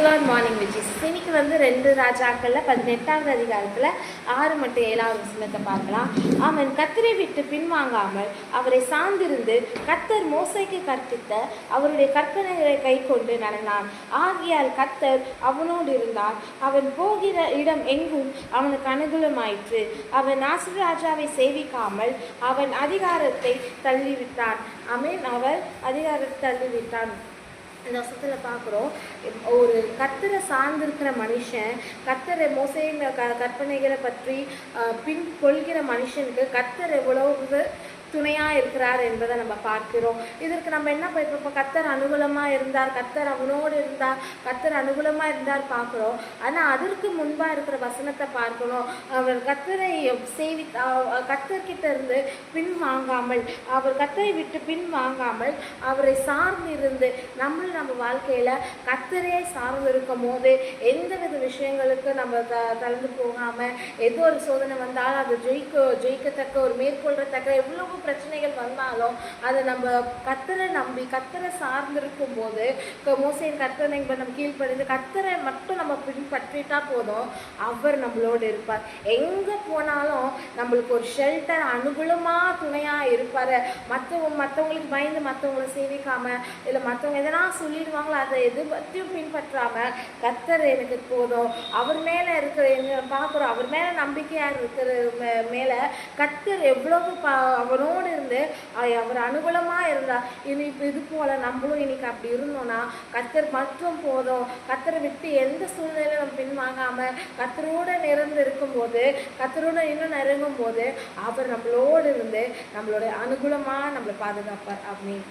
Price morning with Jesus. இன்னைக்கு வந்து 2 ராஜாக்களில் 18வது அதிகாரத்தில் 6 மற்றும் 7வது வசனத்தை பார்க்கலாம். அவன் கர்த்தரை விட்டு பின்வாங்காமல் அவரை சார்ந்திருந்து கர்த்தர் மோசேக்கு கற்பித்த அவருடைய கற்பனைகளை கை கொண்டு நடந்தான். ஆகியால் கர்த்தர் அவனோடு இருந்தார். அவன் போகிற இடம் எங்கும் அவனுக்கு அனுகூலமாயிற்று. அவன் ஆசீர் ராஜாவை சேவிக்காமல் அவன் அதிகாரத்தை தள்ளிவிட்டான். அவர் அதிகாரத்தை தள்ளிவிட்டான். இந்த வருஷத்தில் பார்க்குறோம், ஒரு கர்த்தரை சார்ந்திருக்கிற மனுஷன், கர்த்தரை மோசேயின் கற்பனைகளை பற்றி பின் கொள்கிற மனுஷனுக்கு கர்த்தர் எவ்வளவு துணையாக இருக்கிறார் என்பதை நம்ம பார்க்கிறோம். இதற்கு நம்ம என்ன இப்போ கர்த்தர் அனுகூலமாக இருந்தார், கர்த்தர் அவனோடு இருந்தார், கர்த்தர் அனுகூலமாக இருந்தார் பார்க்குறோம். ஆனால் அதற்கு முன்பாக இருக்கிற வசனத்தை பார்க்கணும். அவர் கர்த்தரை கர்த்தர்கிட்ட இருந்து பின் வாங்காமல், அவர் கர்த்தரை விட்டு பின் வாங்காமல் அவரை சார்ந்து இருந்து நம்ம வாழ்க்கையில் கர்த்தரையே சார்ந்து இருக்கும் போது எந்த வித விஷயங்களுக்கு நம்ம தளர்ந்து போகாமல், ஏதோ ஒரு சோதனை வந்தாலும் அதை ஜெயிக்கத்தக்க ஒரு மேற்கொள்றத்தக்க எவ்வளவு பிரச்சனைகள் வந்தாலும் அதை நம்ம கர்த்தரை நம்பி கர்த்தரை சார்ந்திருக்கும் போது மோசேயின் கர்த்தரை நம்ம கீழ்ப்படிந்து கர்த்தரை மட்டும் நம்ம பின்பற்றிட்டா போதும், அவர் நம்மளோடு இருப்பார். எங்கே போனாலும் நம்மளுக்கு ஒரு ஷெல்டர் அனுகூலமாக துணையாக இருப்பார். மற்றவங்களுக்கு பயந்து மற்றவங்களை சேவிக்காம, இல்லை மற்றவங்க எதனா சொல்லிடுவாங்களோ அதை எது பற்றியும் பின்பற்றாமல் கர்த்தர் எனக்கு போதும், அவர் மேலே இருக்கிற பார்க்குறோம், அவர் மேலே நம்பிக்கையாக இருக்கிற மேலே கர்த்தர் எவ்வளவு அவனோடு இருந்து அவர் அனுகூலமாக இருந்தார். இது போல் நம்மளும் இன்னைக்கு அப்படி இருந்தோம்னா கர்த்தர் மட்டும் போதும். கர்த்தரை விட்டு எந்த சூழ்நிலையும் நம்ம பின்வாங்காமல் கர்த்தரோடு நிறந்து இருக்கும்போது, கர்த்தரோடு இன்னும் நெருங்கும் போது அவர் நம்மளோடு இருந்து நம்மளோட அனுகூலமாக நம்மளை பாதுகாப்பார். அப்படின்னு